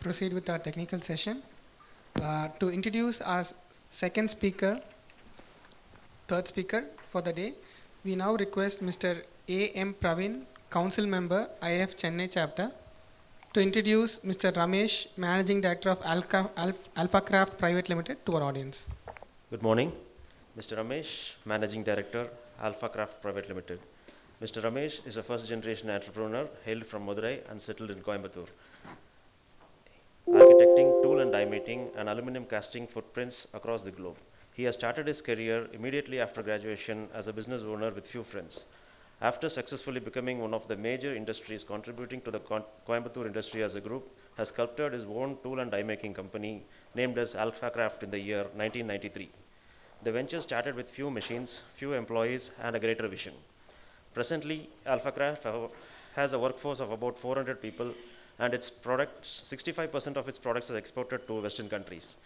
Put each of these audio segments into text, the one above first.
proceed with our technical session. To introduce our second speaker, third speaker for the day, we now request Mr. A. M. Praveen, Council Member, IIF Chennai Chapter, to introduce Mr. Ramesh, Managing Director of Alphacraft Private Limited, to our audience. Good morning. Mr. Ramesh, Managing Director, Alphacraft Private Limited. Mr. Ramesh is a first-generation entrepreneur hailed from Madurai and settled in Coimbatore, architecting, tool and die making, and aluminum casting footprints across the globe. He has started his career immediately after graduation as a business owner with few friends. After successfully becoming one of the major industries contributing to the Coimbatore industry as a group, has sculpted his own tool and die making company named as Alphacraft in the year 1993. The venture started with few machines, few employees, and a greater vision. Presently, Alphacraft has a workforce of about 400 people, and its products, 65% of its products are exported to Western countries.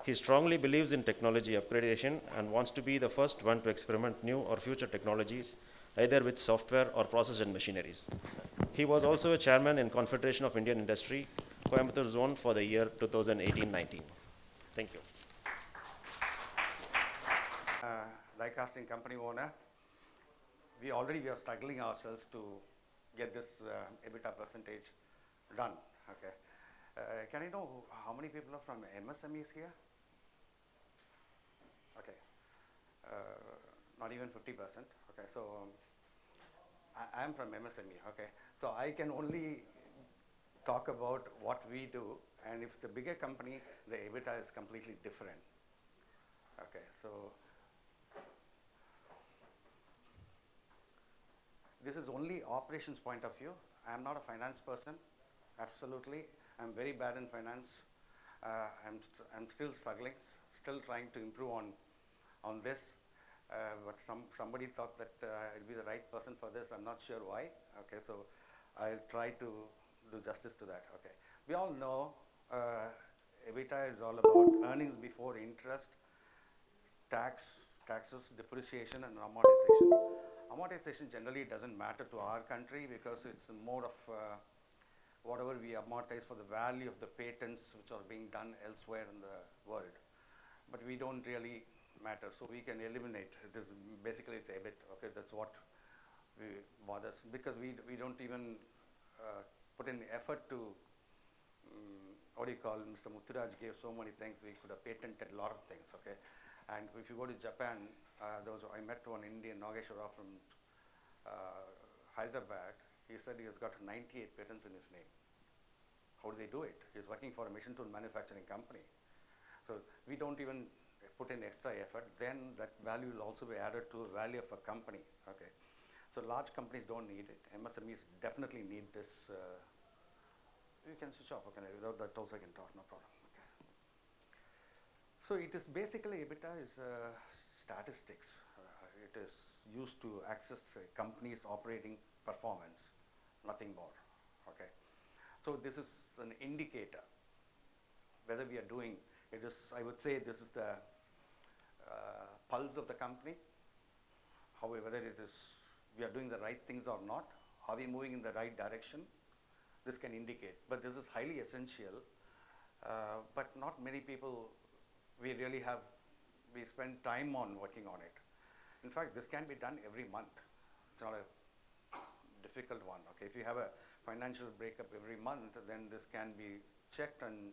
He strongly believes in technology upgradation and wants to be the first one to experiment new or future technologies, either with software or process and machineries. He was also a chairman in Confederation of Indian Industry, Coimbatore Zone for the year 2018-19. Thank you. Die casting company owner, we are struggling ourselves to get this EBITDA percentage done. Okay. Can I know how many people are from MSMEs here? Okay. Not even 50%. Okay. So I am from MSME. Okay. So I can only talk about what we do, and if it's a bigger company, the EBITDA is completely different. Okay. So this is only operations point of view. I am not a finance person, absolutely. I'm very bad in finance. I'm still struggling, still trying to improve on this. But somebody thought that I'd be the right person for this. I'm not sure why. Okay, so I'll try to do justice to that. Okay, we all know EBITDA is all about earnings before interest, taxes, depreciation, and amortization. Amortization generally doesn't matter to our country because it's more of whatever we amortize for the value of the patents which are being done elsewhere in the world. But we don't really matter, so we can eliminate. It is basically it's EBIT. Okay, that's what bothers, because we don't even put in effort to what do you call, Mr. Mutturaj gave so many things. We could have patented a lot of things. Okay. And if you go to Japan, I met one Indian, Nageshwara from Hyderabad. He said he has got 98 patents in his name. How do they do it? He's working for a machine tool manufacturing company. So we don't even put in extra effort. Then that value will also be added to the value of a company. Okay. So large companies don't need it. MSMEs definitely need this. You can switch off. Okay. Without that also I can talk. No problem. So it is basically EBITDA is statistics. It is used to access a company's operating performance, nothing more. Okay. So this is an indicator whether we are doing. It is. I would say this is the pulse of the company. However, whether it is we are doing the right things or not, are we moving in the right direction? This can indicate. But this is highly essential. But not many people. We spend time on working on it. In fact, this can be done every month. It's not a difficult one. Okay, if you have a financial breakup every month, then this can be checked and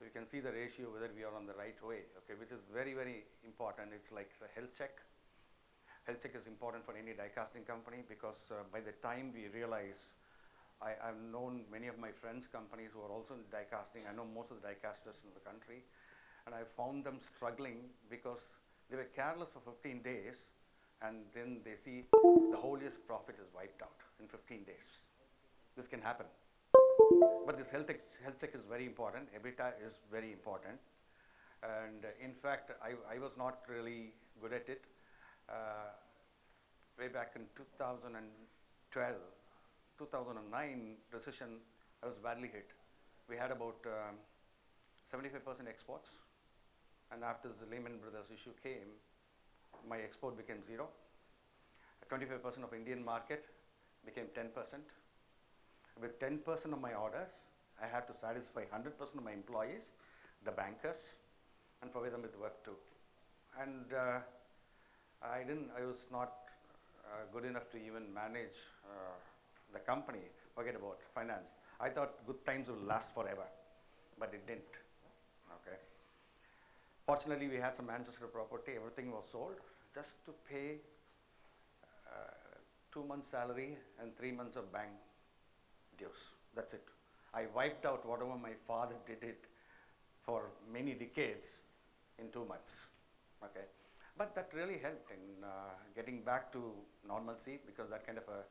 you can see the ratio whether we are on the right way. Okay, which is very, very important. It's like the health check. Health check is important for any die casting company because by the time we realize, I've known many of my friends' companies who are also in die casting. I know most of the die casters in the country. And I found them struggling because they were careless for 15 days and then they see the whole year's profit is wiped out in 15 days. This can happen. But this health check is very important. EBITDA is very important. And in fact, I was not really good at it. Way back in 2012, 2009 recession, I was badly hit. We had about 75% exports. And after the Lehman Brothers issue came, my export became 0. 25% of Indian market became 10%. With 10% of my orders, I had to satisfy 100% of my employees, the bankers, and provide them with work too. And I was not good enough to even manage the company, forget about finance. I thought good times will last forever, but it didn't, okay. Fortunately, we had some Manchester property, everything was sold just to pay 2 months salary and 3 months of bank dues, that's it. I wiped out whatever my father did it for many decades in 2 months, okay. But that really helped in getting back to normalcy, because that kind of a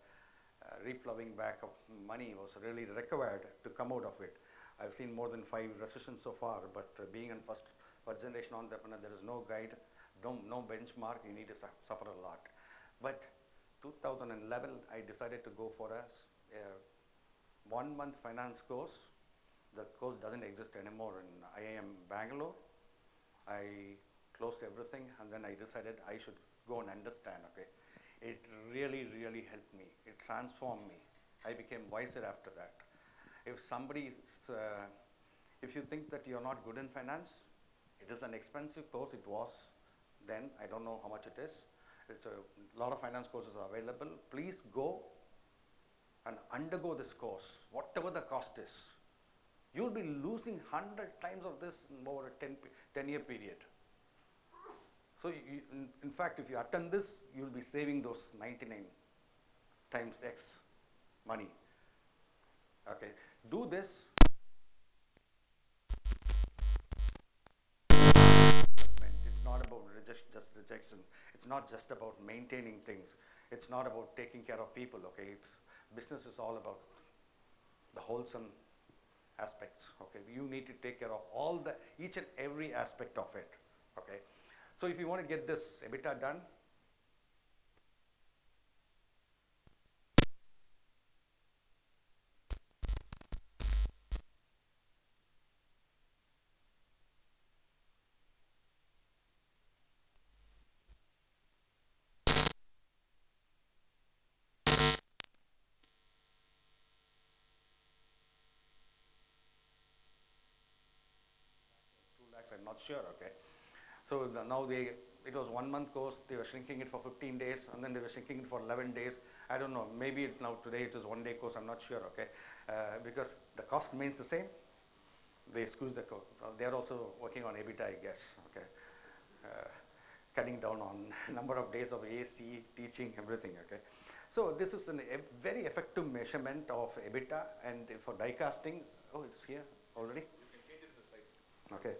replowing back of money was really required to come out of it. I've seen more than 5 recessions so far, but being a first generation entrepreneur, there is no guide, no benchmark, you need to suffer a lot. But 2011, I decided to go for a 1-month finance course. The course doesn't exist anymore in IIM Bangalore. I closed everything, and then I decided I should go and understand, okay. It really, really helped me. It transformed me. I became wiser after that. If you think that you're not good in finance, it is an expensive course. It was then. I don't know how much it is. It's a lot of finance courses are available. Please go and undergo this course, whatever the cost is. You'll be losing 100 times of this in over a 10-year period. So in fact, if you attend this, you'll be saving those 99 times X money. Okay, do this. It's not about just rejection. It's not just about maintaining things. It's not about taking care of people. Okay, business is all about the wholesome aspects. Okay, you need to take care of each and every aspect of it. Okay. So if you want to get this EBITDA done, I'm not sure, okay. So now it was 1-month course, they were shrinking it for 15 days, and then they were shrinking it for 11 days. I don't know, maybe now today it is 1-day course, I'm not sure, okay. Because the cost remains the same. They squeeze the cost. They are also working on EBITDA, I guess, okay. Cutting down on number of days of AC, teaching, everything, okay. So this is a very effective measurement of EBITDA, and for die casting, oh, it's here already? You can change it to the slides. Okay.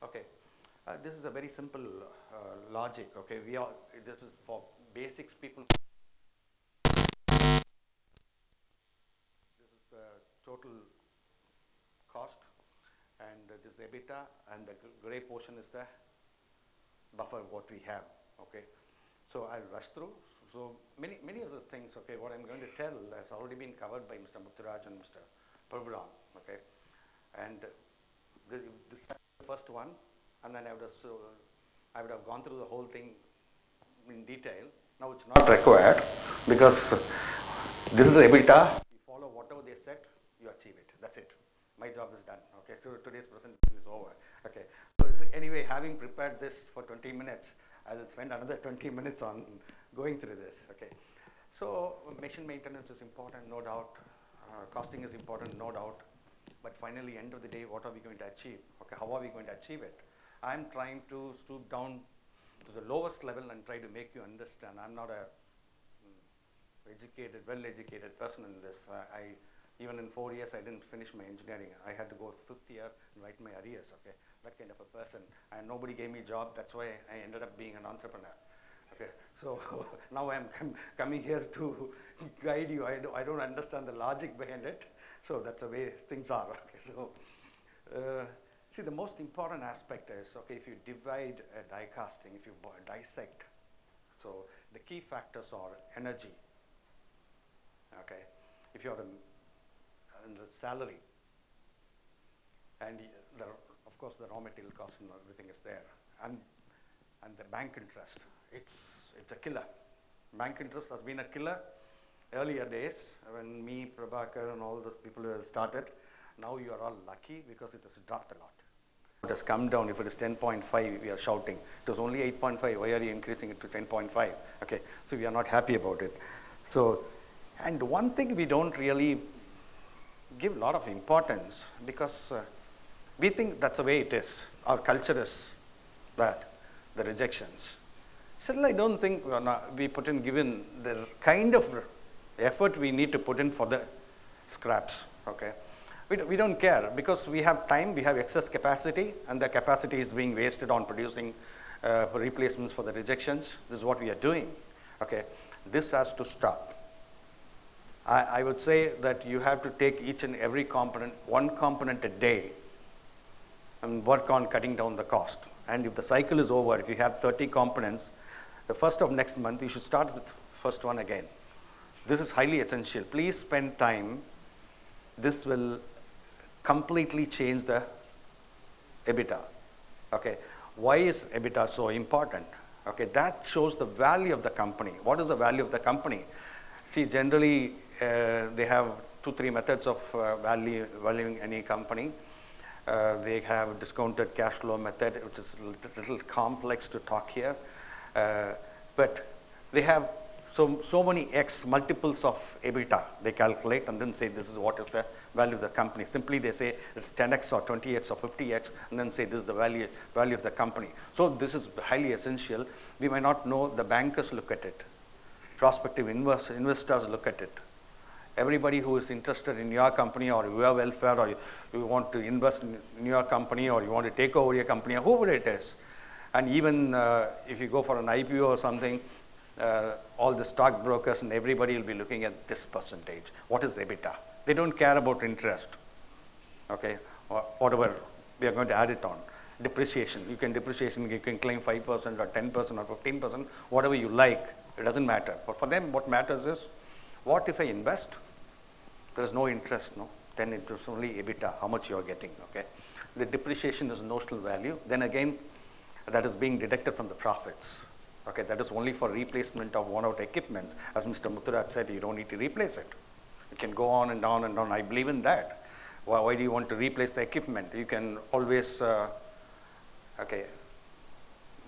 Okay, this is a very simple logic. Okay, this is for basics people. This is the total cost, and this is EBITDA, and the gray portion is the buffer what we have. Okay, so I'll rush through. So many of the things. Okay, what I'm going to tell has already been covered by Mr. Mutturaj and Mr. Prabhuram. Okay, and this is the first one, and then I would have gone through the whole thing in detail. Now it's not required, because this is EBITDA. You follow whatever they said, you achieve it. That's it. My job is done. Okay, so today's presentation is over. Okay, so anyway, having prepared this for 20 minutes, I will spend another 20 minutes on going through this. Okay, so machine maintenance is important, no doubt. Costing is important, no doubt. But finally, end of the day, what are we going to achieve? Okay, how are we going to achieve it? I'm trying to stoop down to the lowest level and try to make you understand. I'm not a well-educated person in this. Even in 4 years, I didn't finish my engineering. I had to go 5th year and write my arrears. Okay, that kind of a person. And nobody gave me a job. That's why I ended up being an entrepreneur. Okay, so now I'm coming here to guide you. I don't understand the logic behind it. So that's the way things are. Okay, so see, the most important aspect is, okay, if you divide a die casting, if you dissect, so the key factors are energy. Okay, if you have the salary, and of course the raw material cost and everything is there, and And the bank interest, it's a killer. Bank interest has been a killer earlier days when me, Prabhakar and all those people who have started. Now you are all lucky because it has dropped a lot. It has come down. If it is 10.5, we are shouting. It was only 8.5. Why are you increasing it to 10.5? Okay, so we are not happy about it. So, and one thing we don't really give a lot of importance because we think that's the way it is. Our culture is that, the rejections. Still, I don't think we put in given the kind of effort we need to put in for the scraps. Okay, we don't care because we have time, we have excess capacity, and the capacity is being wasted on producing replacements for the rejections. This is what we are doing. Okay, this has to stop. I would say that you have to take each and every component, one component a day, and work on cutting down the cost. And if the cycle is over, if you have 30 components, the first of next month, you should start with the first one again. This is highly essential. Please spend time. This will completely change the EBITDA. Okay, why is EBITDA so important? Okay, that shows the value of the company. What is the value of the company? See, generally, they have 2-3 methods of valuing any company. They have discounted cash flow method, which is a little complex to talk here. But they have so many X multiples of EBITDA they calculate and then say this is what is the value of the company. Simply they say it's 10x or 20x or 50x and then say this is the value of the company. So this is highly essential. We might not know, the bankers look at it. Prospective investors look at it. Everybody who is interested in your company or your welfare or you want to invest in your company or you want to take over your company or whoever it is. And even if you go for an IPO or something, all the stockbrokers and everybody will be looking at this percentage. What is EBITDA? They don't care about interest. Okay, or whatever, we are going to add it on. Depreciation, you can claim 5% or 10% or 15%, whatever you like, it doesn't matter. But for them, what matters is, what if I invest? There is no interest, no? Then it is only EBITDA, how much you are getting, okay? The depreciation is notional value. Then again, that is being deducted from the profits. Okay, that is only for replacement of worn-out equipment. As Mr. Muthurat said, you don't need to replace it. You can go on and on and on. I believe in that. Why do you want to replace the equipment? You can always, okay,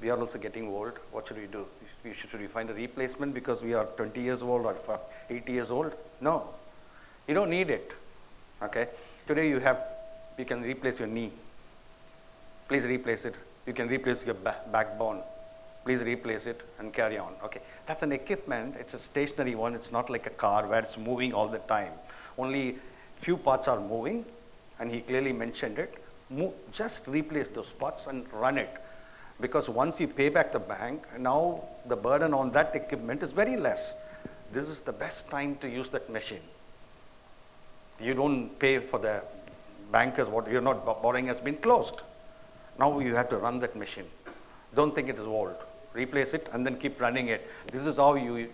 we are also getting old. What should we do? Should we find a replacement because we are 20 years old or 80 years old? No, you don't need it. Okay, today you can replace your knee. Please replace it. You can replace your backbone. Please replace it and carry on. Okay, that's an equipment. It's a stationary one. It's not like a car where it's moving all the time. Only few parts are moving, and he clearly mentioned it. Just replace those parts and run it. Because once you pay back the bank, now the burden on that equipment is very less. This is the best time to use that machine. You don't pay for the bankers, what you're not borrowing has been closed. Now you have to run that machine. Don't think it is old. Replace it and then keep running it. This is how you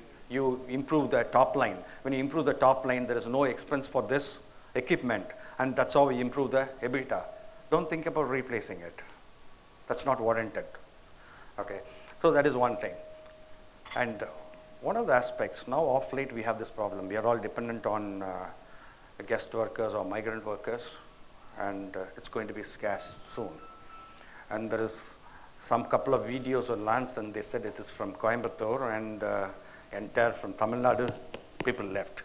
improve the top line. When you improve the top line, there is no expense for this equipment, and that's how we improve the EBITDA. Don't think about replacing it. That's not warranted. Okay, so that is one thing. And one of the aspects, now off late we have this problem. We are all dependent on guest workers or migrant workers, and it's going to be scarce soon. And there is some couple of videos were launched and they said it is from Coimbatore and entire from Tamil Nadu, people left.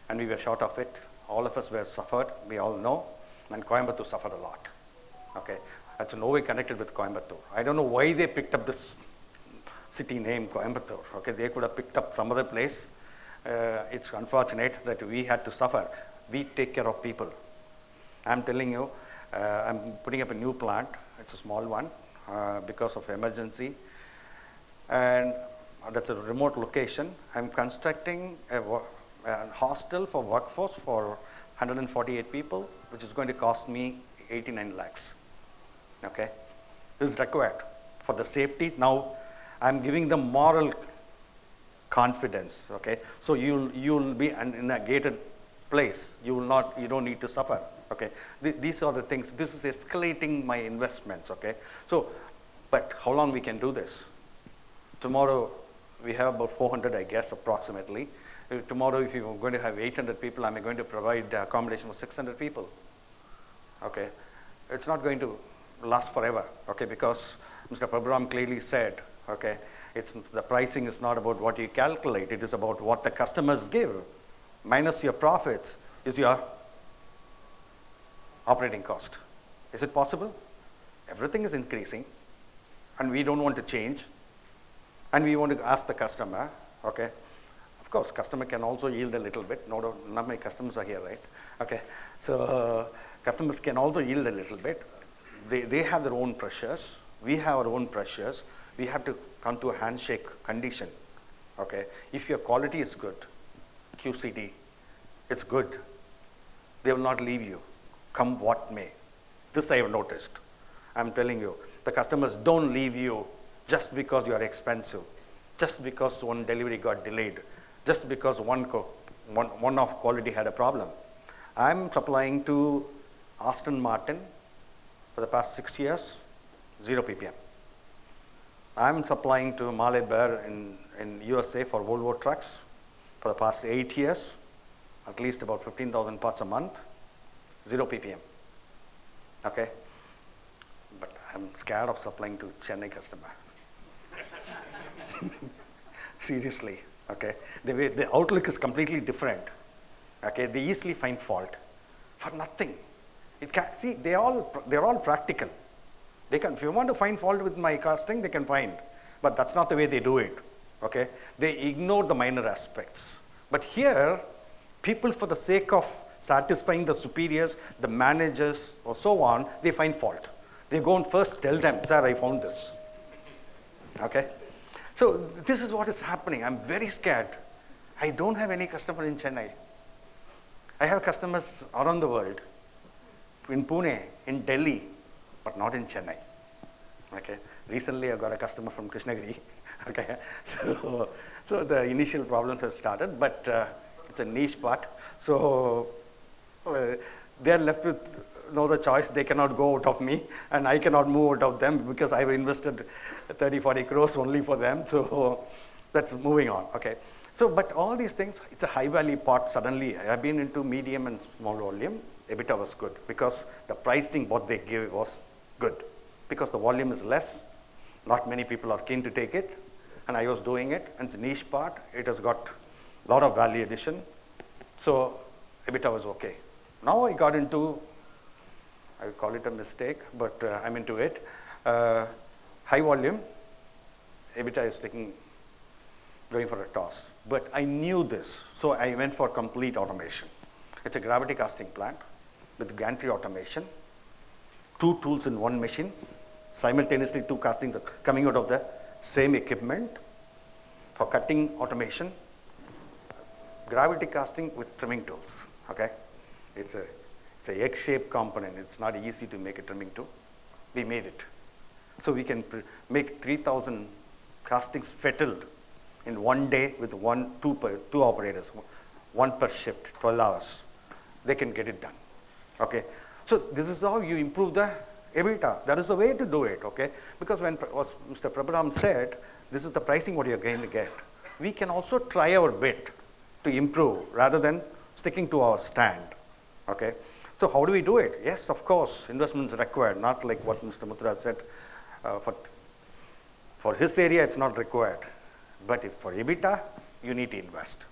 And we were short of it. All of us were suffered, we all know, and Coimbatore suffered a lot. Okay, that's in no way connected with Coimbatore. I don't know why they picked up this city name Coimbatore. Okay, they could have picked up some other place. It's unfortunate that we had to suffer. We take care of people. I'm telling you, I'm putting up a new plant. It's a small one because of emergency. And that's a remote location. I'm constructing a hostel for workforce for 148 people, which is going to cost me 89 lakhs. Okay, this is required for the safety. Now, I'm giving them moral confidence. Okay, so you'll be in a gated place. You don't need to suffer. Okay, these are the things. This is escalating my investments. Okay, so But how long we can do this? Tomorrow, we have about 400, I guess, approximately. Tomorrow, if you're going to have 800 people, I'm going to provide accommodation for 600 people. Okay, it's not going to last forever. Okay, because Mr. Prabhuram clearly said, okay, the pricing is not about what you calculate, it is about what the customers give, minus your profits is your operating cost. Is it possible? Everything is increasing, and we don't want to change, and we want to ask the customer, okay, of course, customer can also yield a little bit. None of my customers are here, right? Okay, so customers can also yield a little bit. They have their own pressures. We have our own pressures. We have to come to a handshake condition. Okay, if your quality is good, QCD, it's good. They will not leave you, come what may. This I have noticed. I'm telling you, the customers don't leave you just because you are expensive, just because one delivery got delayed, just because one of quality had a problem. I'm supplying to Aston Martin for the past 6 years, 0 ppm. I'm supplying to Malabar in USA for Volvo trucks for the past 8 years, at least about 15,000 parts a month, 0 ppm. Okay, but I'm scared of supplying to Chennai customer. Seriously, okay. The outlook is completely different. Okay, they easily find fault for nothing. See, they're all practical. They can, if you want to find fault with my casting, they can find, but that's not the way they do it. Okay, they ignore the minor aspects. But here, people, for the sake of satisfying the superiors, the managers, or so on, they find fault. They go and first tell them, sir, I found this. Okay, so this is what is happening. I'm very scared. I don't have any customer in Chennai. I have customers around the world, in Pune, in Delhi, but not in Chennai. Okay, recently I got a customer from Krishnagiri. Okay, so the initial problems have started, but it's a niche part. So they're left with no other choice. They cannot go out of me, and I cannot move out of them because I've invested 30-40 crores only for them. So that's moving on. Okay, so but all these things, it's a high value part. Suddenly, I've been into medium and small volume. EBITDA was good because the pricing what they give was good because the volume is less. Not many people are keen to take it, and I was doing it. And it's a niche part. It has got a lot of value addition. So EBITDA was okay. Now I got into, I would call it a mistake, but I'm into it. High volume, EBITDA is going for a toss. But I knew this, so I went for complete automation. It's a gravity casting plant with gantry automation, 2 tools in 1 machine. Simultaneously, 2 castings are coming out of the same equipment for cutting automation. Gravity casting with trimming tools. Okay, it's a egg-shaped component. It's not easy to make a trimming tool. We made it, so we can make 3,000 castings fettled in 1 day with 2 operators, 1 per shift, 12 hours. They can get it done. Okay, so this is how you improve the EBITDA. That is the way to do it. Okay, because when Mr. Prabhuram said, this is the pricing what you're going to get. We can also try our bit to improve rather than sticking to our stand. Okay, so how do we do it? Yes, of course, investments required, not like what Mr. Mutra said. For his area, it's not required. But if for EBITDA, you need to invest.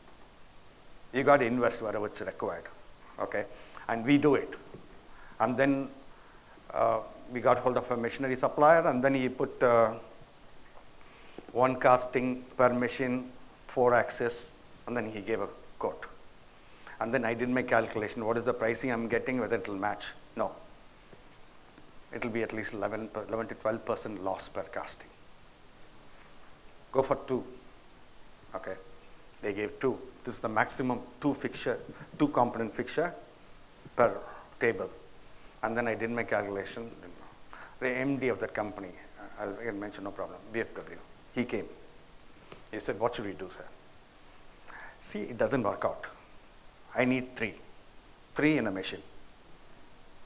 You got to invest wherever it's required. Okay, and we do it. And then we got hold of a machinery supplier, and then he put 1 casting per machine, 4 axis, and then he gave a quote. And then I did my calculation. What is the pricing I'm getting, whether it will match? No. It will be at least 11 to 12% loss per casting. Go for 2. Okay, they gave 2. This is the maximum 2 component fixture per table. And then I did my calculation. The MD of that company, I'll mention, no problem, BFW, he came. He said, what should we do, sir? See, it doesn't work out. I need 3 in a machine.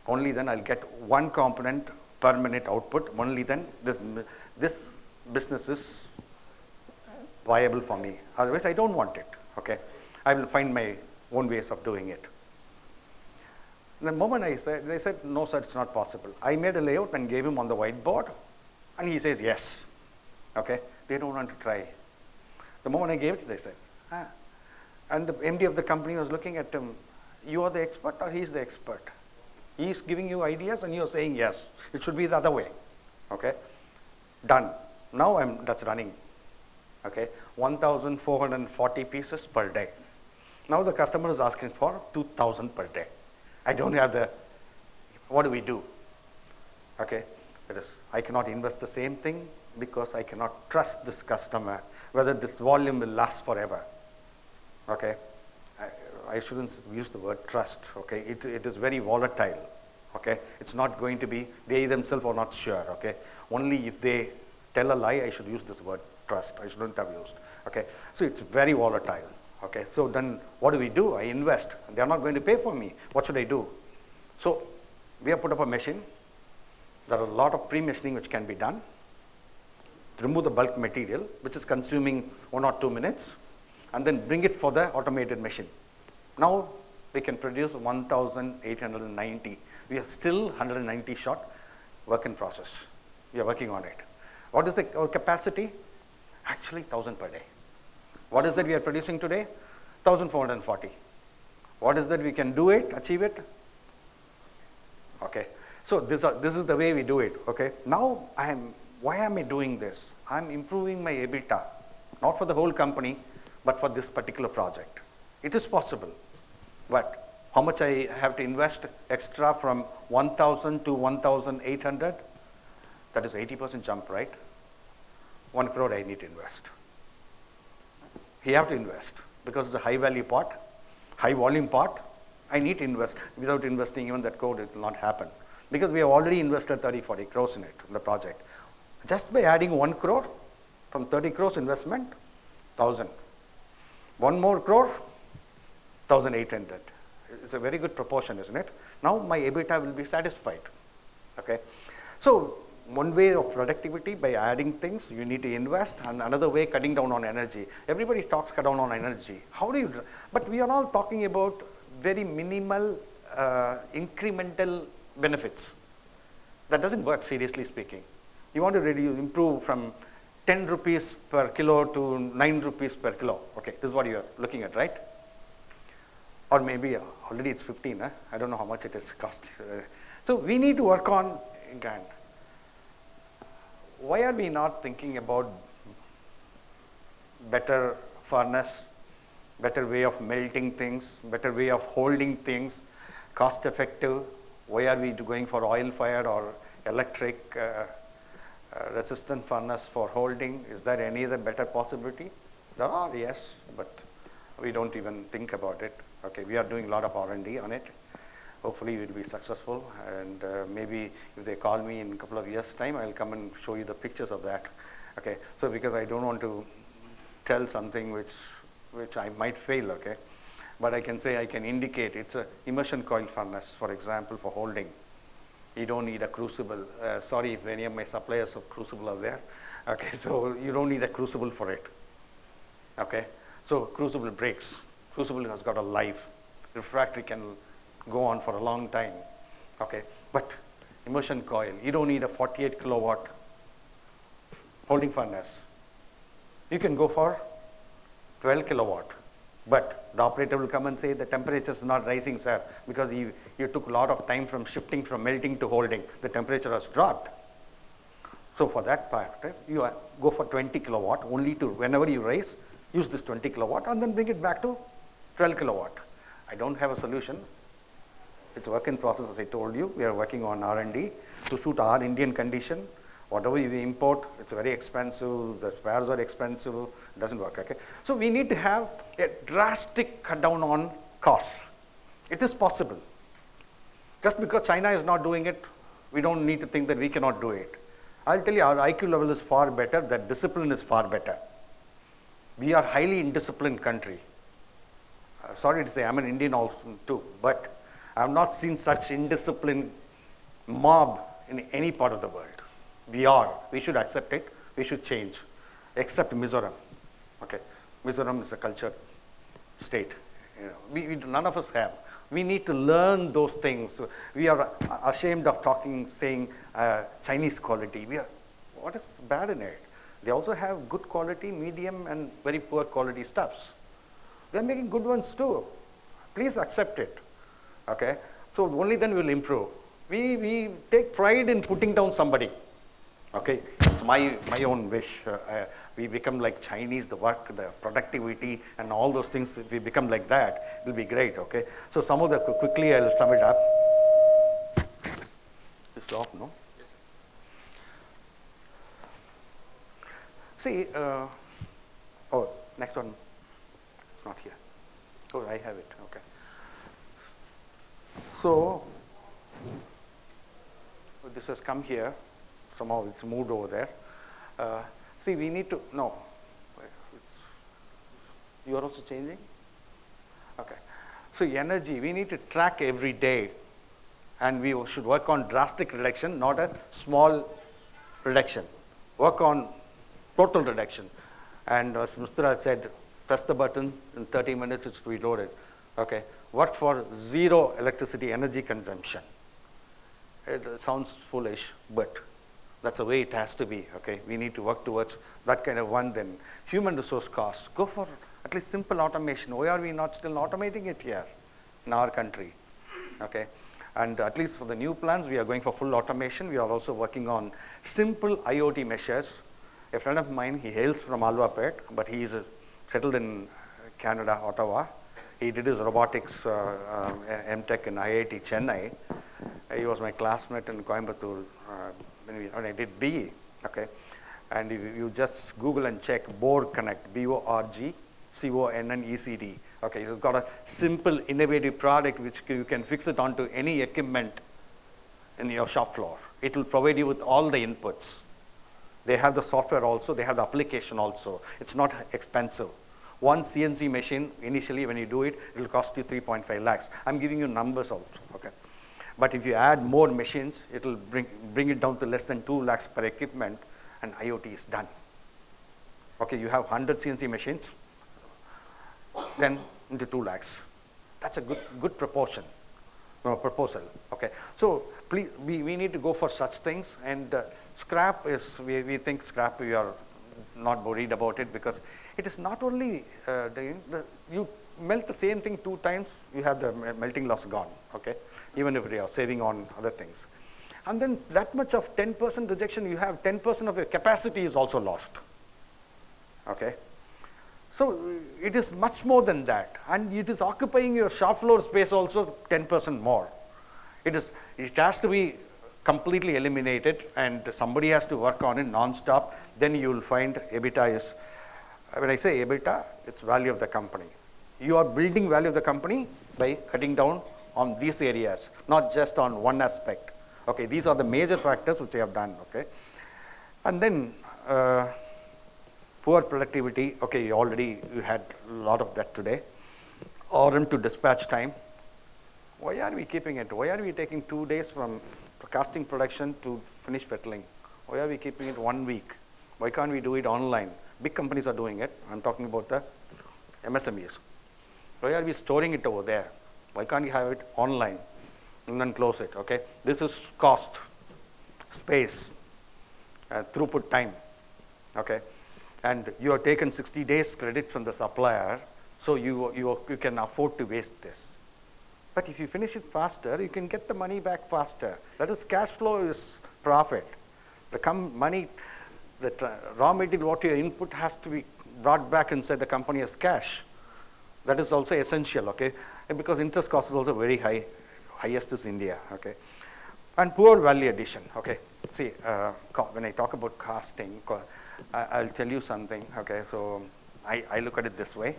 Only then I'll get 1 component per minute output, only then this business is viable for me. Otherwise, I don't want it. Okay, I will find my own ways of doing it. The moment they said, no, sir, it's not possible. I made a layout and gave him on the whiteboard, and he says yes. Okay, they don't want to try. The moment I gave it, they said, ah. And the MD of the company was looking at him. You are the expert, or he's the expert? He's giving you ideas, and you're saying yes. It should be the other way. Okay, done. Now that's running. Okay, 1,440 pieces per day. Now the customer is asking for 2,000 per day. I don't have the, what do we do? Okay, that is, I cannot invest the same thing because I cannot trust this customer, whether this volume will last forever. Okay, I shouldn't use the word trust. Okay, it is very volatile. Okay, it's not going to be, they themselves are not sure. Okay, only if they tell a lie, I should use this word trust. I shouldn't have used. Okay, so it's very volatile. Okay, so then what do? I invest. They are not going to pay for me. What should I do? So we have put up a machine. There are a lot of pre-machining which can be done. Remove the bulk material, which is consuming 1 or 2 minutes, and then bring it for the automated machine. Now we can produce 1,890. We are still 190 short, work in process. We are working on it. What is our capacity? Actually 1,000 per day. What is that we are producing today? 1,440. What is that we can do it, achieve it? Okay. So this is the way we do it. Okay. Now why am I doing this? I'm improving my EBITDA, not for the whole company, but for this particular project. It is possible, but how much I have to invest extra from 1,000 to 1,800? That is 80% jump, right? 1 crore I need to invest. You have to invest because it's a high value part, high volume part. I need to invest. Without investing even that code, it will not happen because we have already invested 30-40 crores in it, in the project. Just by adding 1 crore from 30 crores investment, 1,000. 1 more crore, 1,800. It's a very good proportion, isn't it? Now my EBITDA will be satisfied. Okay. So one way of productivity, by adding things, you need to invest, and another way, cutting down on energy. Everybody talks cut down on energy. How do you, but we are all talking about very minimal incremental benefits. That doesn't work, seriously speaking. You want to improve from 10 rupees per kilo to 9 rupees per kilo. Okay, this is what you are looking at, right? Or maybe already it's 15. I don't know how much it is cost. So we need to work on, again, why are we not thinking about better furnace, better way of melting things, better way of holding things, cost effective? Why are we going for oil fired or electric resistant furnace for holding? Is there any other better possibility? There are, yes, but we don't even think about it. Okay, we are doing a lot of R&D on it. Hopefully we will be successful, and maybe if they call me in a couple of years' time, I'll come and show you the pictures of that. Okay, so because I don't want to tell something which I might fail, okay, but I can say, I can indicate it's a immersion coil furnace, for example, for holding. You don't need a crucible. Sorry if any of my suppliers of crucible are there. Okay, so you don't need a crucible for it. Okay, so crucible breaks. Crucible has got a life. Refractory can go on for a long time. Okay, but immersion coil, you don't need a 48 kilowatt holding furnace. You can go for 12 kilowatt, but the operator will come and say the temperature is not rising, sir, because you took a lot of time from shifting from melting to holding. The temperature has dropped. So for that part, you go for 20 kilowatt only to, whenever you raise, use this 20 kilowatt and then bring it back to 12 kilowatt. I don't have a solution. It's a work in process, as I told you. We are working on R&D to suit our Indian condition. Whatever we import, it's very expensive. The spares are expensive. It doesn't work. Okay. So we need to have a drastic cut down on costs. It is possible. Just because China is not doing it, we don't need to think that we cannot do it. I'll tell you, our IQ level is far better. That discipline is far better. We are highly indisciplined country. Sorry to say, I'm an Indian also too, but I have not seen such indisciplined mob in any part of the world. We should accept it, we should change, except Mizoram. Okay, Mizoram is a culture state. None of us have. We need to learn those things. We are ashamed of saying Chinese quality. What is bad in it? They also have good quality, medium, and very poor quality stuffs. They're making good ones too. Please accept it. Okay? So only then we'll improve. We take pride in putting down somebody. Okay? It's my own wish. We become like Chinese, the work, the productivity, and all those things. If we become like that, it will be great. Okay? So some of the, quickly I'll sum it up. It's off, no? See, oh, next one. It's not here. Oh, I have it. Okay. So, this has come here. Somehow it's moved over there. See, we need to, no. You are also changing? Okay. So, energy, we need to track every day. And we should work on drastic reduction, not a small reduction. Work on total reduction. And as Mr. said, press the button, in 30 minutes it's reloaded. Okay. Work for zero electricity energy consumption. It sounds foolish, but that's the way it has to be. Okay. We need to work towards that kind of one. Then human resource costs. Go for at least simple automation. Why are we not still automating it here in our country? Okay. And at least for the new plants, we are going for full automation. We are also working on simple IoT measures. A friend of mine, he hails from Alphacraft, but he is settled in Canada, Ottawa. He did his robotics MTech in IIF Chennai. He was my classmate in Coimbatore when I did BE. Okay, and you just Google and check Borg Connect, BORG CONNECD. Okay, so it's got a simple, innovative product which you can fix it onto any equipment in your shop floor. It will provide you with all the inputs. They have the software also, they have the application also. It's not expensive. One CNC machine, initially when you do it, it will cost you 3.5 lakhs. I'm giving you numbers also, okay? But if you add more machines, it will bring it down to less than 2 lakhs per equipment, and IoT is done. Okay, you have 100 CNC machines, then into 2 lakhs. That's a good proportion, proposal, okay? So please, we need to go for such things, and scrap is, we think scrap, we are not worried about it, because it is not only, you melt the same thing 2 times, you have the melting loss gone, okay? Even if you are saving on other things. And then that much of 10% rejection, you have 10% of your capacity is also lost, okay? So it is much more than that, and it is occupying your shop floor space also 10% more. It has to be completely eliminated, and somebody has to work on it non-stop. Then you will find EBITDA is, when I say EBITDA, it's value of the company. You are building value of the company by cutting down on these areas, not just on one aspect. Okay, these are the major factors which I have done. Okay, and then poor productivity. Okay, you had a lot of that today. RM to dispatch time. Why are we keeping it? Why are we taking 2 days from casting production to finish fettling? Why are we keeping it 1 week? Why can't we do it online? Big companies are doing it. I'm talking about the MSMEs. Why are we storing it over there? Why can't we have it online and then close it? Okay, this is cost, space, throughput time. Okay, and you are taken 60 days credit from the supplier, so you can afford to waste this. But if you finish it faster, you can get the money back faster. That is, cash flow is profit. The money, the raw material, what your input has to be brought back inside the company as cash. That is also essential, okay? And because interest cost is also very high, highest is India, okay? And poor value addition, okay? See, when I talk about casting, I'll tell you something, okay? So I look at it this way.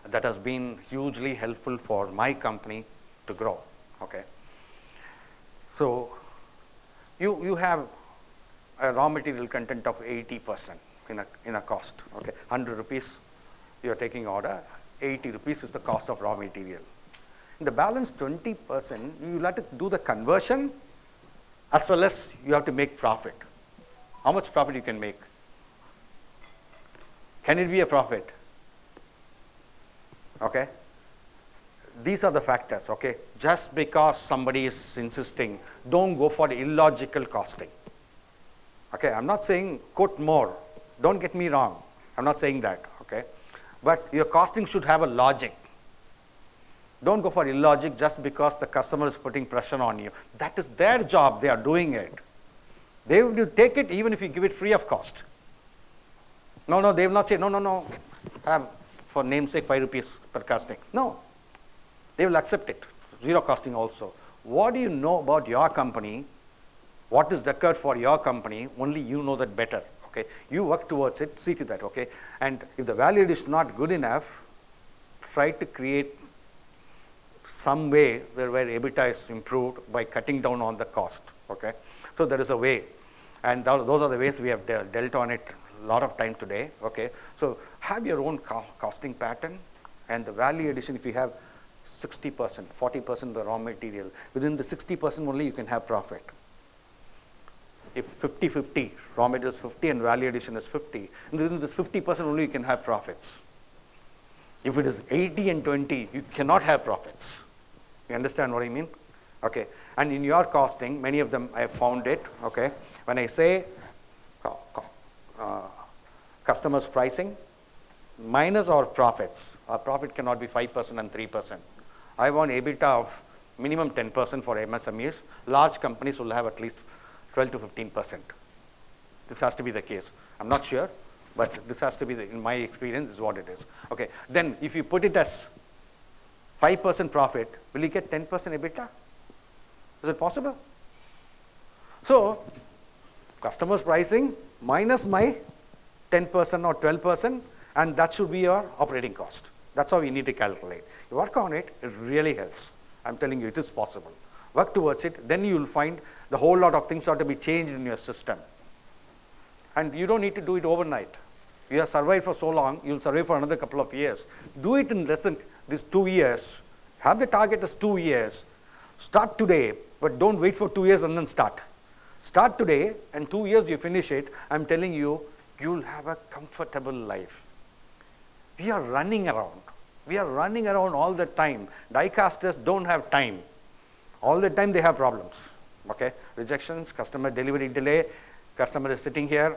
That has been hugely helpful for my company to grow, okay? So you have a raw material content of 80% in a cost, okay? 100 rupees you are taking order, 80 rupees is the cost of raw material. In the balance 20%, you let it do the conversion as well as you have to make profit. How much profit you can make? Can it be a profit? Okay. These are the factors, okay. Just because somebody is insisting, don't go for illogical costing. Okay, I'm not saying quote more. Don't get me wrong. I'm not saying that, okay. But your costing should have a logic. Don't go for illogic just because the customer is putting pressure on you. That is their job. They are doing it. They will take it even if you give it free of cost. No, they will not say, no, have for namesake 5 rupees per casting. No, they will accept it. Zero costing also. What do you know about your company? What is required for your company? Only you know that better. Okay, you work towards it. See to that. Okay, and if the value is not good enough, try to create some way where EBITDA is improved by cutting down on the cost. Okay, so there is a way, and those are the ways we have dealt on it a lot of time today. Okay, so have your own costing pattern, and the value addition. If you have 60%, 40% the raw material, within the 60% only you can have profit. If 50-50, raw material is 50 and value addition is 50, and within this 50% only you can have profits. If it is 80 and 20, you cannot have profits. You understand what I mean? Okay. And in your costing, many of them I have found it. Okay. When I say customers pricing minus our profit cannot be 5% and 3%. I want EBITDA of minimum 10% for MSMEs. Large companies will have at least 12 to 15%. This has to be the case. I'm not sure, but this has to be, in my experience, this is what it is. Okay. Then if you put it as 5% profit, will you get 10% EBITDA? Is it possible? So, customers pricing minus my 10% or 12%, and that should be your operating cost. That's how you need to calculate. You work on it, it really helps. I'm telling you, it is possible. Work towards it, then you will find the whole lot of things ought to be changed in your system. And you don't need to do it overnight. You have survived for so long, you will survive for another couple of years. Do it in less than these 2 years. Have the target as 2 years. Start today, but don't wait for 2 years and then start. Start today, and 2 years you finish it. I'm telling you, you'll have a comfortable life. We are running around. We are running around all the time. Die casters don't have time. All the time they have problems. Okay, rejections, customer delivery delay, customer is sitting here.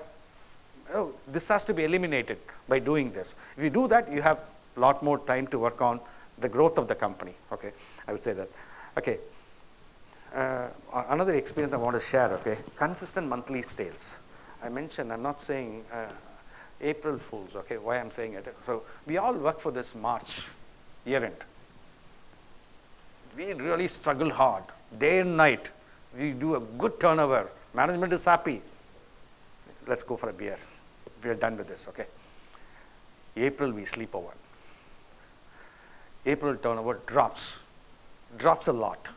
Oh, this has to be eliminated by doing this. If you do that, you have a lot more time to work on the growth of the company. Okay, I would say that. Okay, another experience I want to share. Okay, consistent monthly sales. I mentioned, I'm not saying April Fools. Okay, why I'm saying it. So we all work for this March year end. We really struggle hard, day and night. We do a good turnover. Management is happy. Let's go for a beer. We are done with this, okay? April, we sleep over. April turnover drops a lot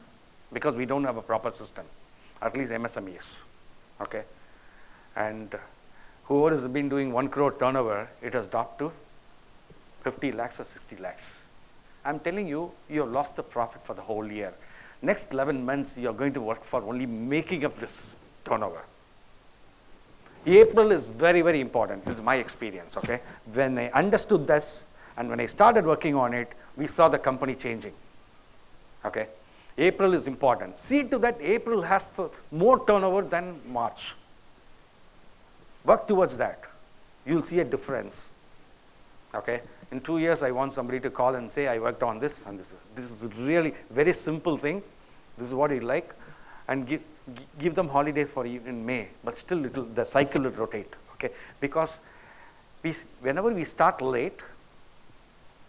because we don't have a proper system, at least MSMEs, okay? And whoever has been doing 1 crore turnover, it has dropped to 50 lakhs or 60 lakhs. I'm telling you, you have lost the profit for the whole year. Next 11 months, you are going to work for only making up this turnover. April is very, very important. This is my experience, okay? When I understood this and when I started working on it, we saw the company changing, okay? April is important. See to that April has more turnover than March. Work towards that. You'll see a difference, okay? In 2 years, I want somebody to call and say, I worked on this and this. This is really very simple thing. This is what you like. And give them holiday for even May, but still the cycle will rotate, okay? Because whenever we start late,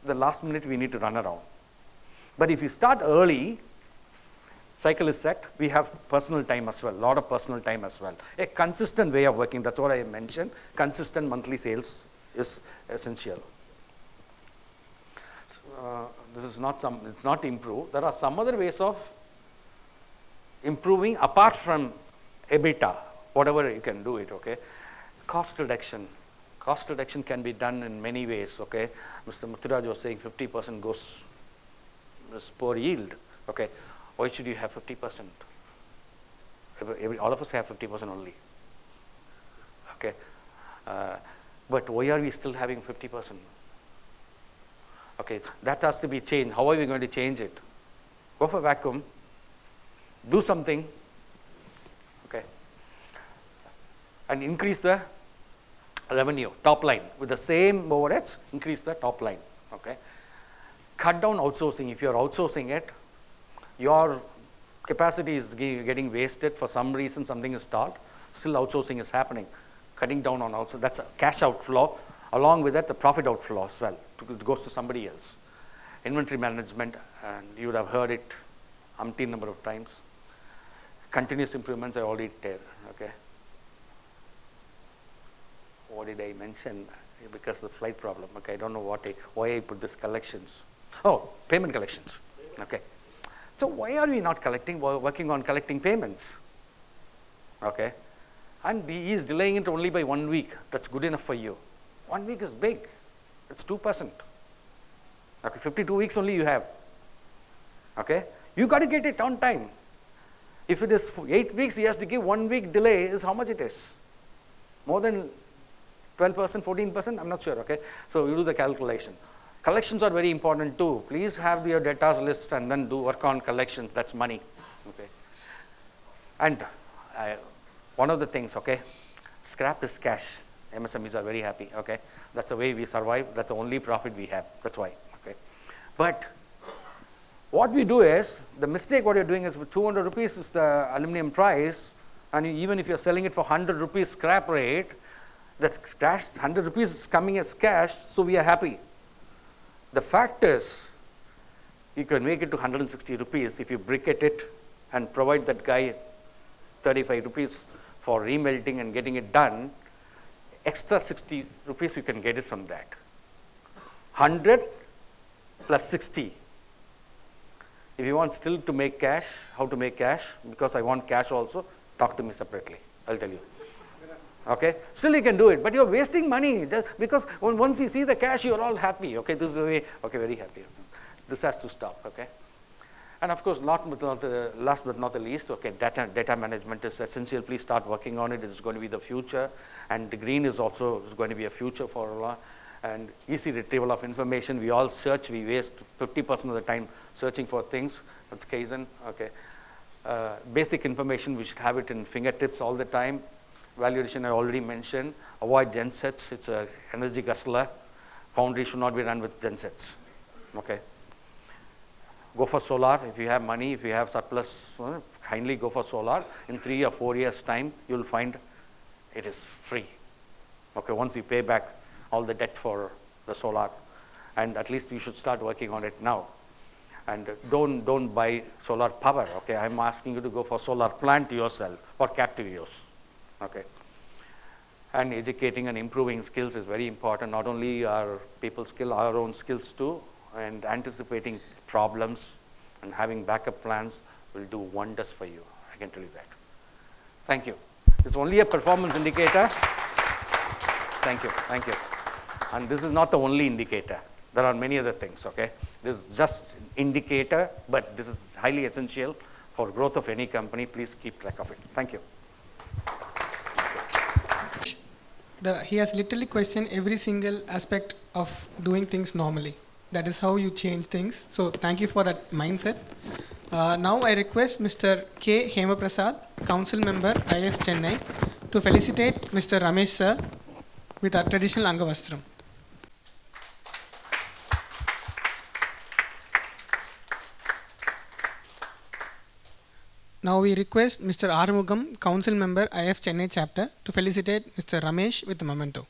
the last minute we need to run around. But if you start early, cycle is set, we have personal time as well, a lot of personal time as well. A consistent way of working, that's what I mentioned. Consistent monthly sales is essential. This is it's not improved. There are some other ways of improving apart from EBITDA, whatever you can do it, okay? Cost reduction. Cost reduction can be done in many ways, okay? Mr. Muthuraj was saying 50% goes as poor yield, okay? Why should you have 50%? all of us have 50% only. Okay, but why are we still having 50%? Okay, that has to be changed. How are we going to change it? Go for vacuum, do something, okay, and increase the revenue, top line. With the same overheads, increase the top line, okay. Cut down outsourcing. If you are outsourcing it, your capacity is getting wasted for some reason, something is stalled, still outsourcing is happening. Cutting down on outsourcing, that's a cash outflow. Along with that, the profit outflow as well. It goes to somebody else. Inventory management, and you would have heard it umpteen number of times. Continuous improvements, I already did, okay. What did I mention? Because of the flight problem, okay. I don't know why I put this collections. Oh, payment collections, okay. So why are we not working on collecting payments? Okay, and he is delaying it only by 1 week. That's good enough for you. 1 week is big. It's 2%. Okay, 52 weeks only you have. Okay, you got to get it on time. If it is 8 weeks, he has to give 1 week delay. Is how much it is? More than 12%, 14%? I'm not sure. Okay, so you do the calculation. Collections are very important too. Please have your debtors list and then do work on collections. That's money. Okay, and one of the things, okay, scrap is cash. MSMEs are very happy, okay. That's the way we survive. That's the only profit we have. That's why, okay. But what we do is, the mistake what you're doing is with 200 rupees is the aluminum price, and even if you're selling it for 100 rupees scrap rate, that's cash, 100 rupees is coming as cash, so we are happy. The fact is, you can make it to 160 rupees if you briquette it and provide that guy 35 rupees for remelting and getting it done. Extra 60 rupees you can get it from that. 100 plus 60. If you want still to make cash, how to make cash, because I want cash also, talk to me separately. I'll tell you. Okay, still you can do it, but you're wasting money because once you see the cash, you're all happy. Okay, this is the way. Okay, very happy. This has to stop. Okay, and of course, last but not the least, okay, data management is essential. Please start working on it. It's going to be the future, and the green is also going to be a future for a lot. And easy retrieval of information. We all search. We waste 50% of the time searching for things. That's Kaizen. Okay, basic information. We should have it in fingertips all the time. Value addition I already mentioned. Avoid gensets. It's an energy guzzler. Foundry should not be run with gensets. Okay. Go for solar. If you have money, if you have surplus, kindly go for solar. In 3 or 4 years' time, you will find it is free. Okay. Once you pay back all the debt for the solar, and at least you should start working on it now. And don't buy solar power. Okay. I'm asking you to go for solar plant yourself for captive use. Okay, and educating and improving skills is very important. Not only our people skill, our own skills too, and anticipating problems and having backup plans will do wonders for you. I can tell you that. Thank you. It's only a performance indicator. Thank you. Thank you. And this is not the only indicator. There are many other things. Okay, this is just an indicator, but this is highly essential for growth of any company. Please keep track of it. Thank you. He has literally questioned every single aspect of doing things normally. That is how you change things. So thank you for that mindset. Now I request Mr. K. Hemaprasad, Council Member, IIF Chennai, to felicitate Mr. Ramesh sir with our traditional Angavastram. Now we request Mr. Arumugam, Council Member, IIF Chennai Chapter, to felicitate Mr. Ramesh with the memento.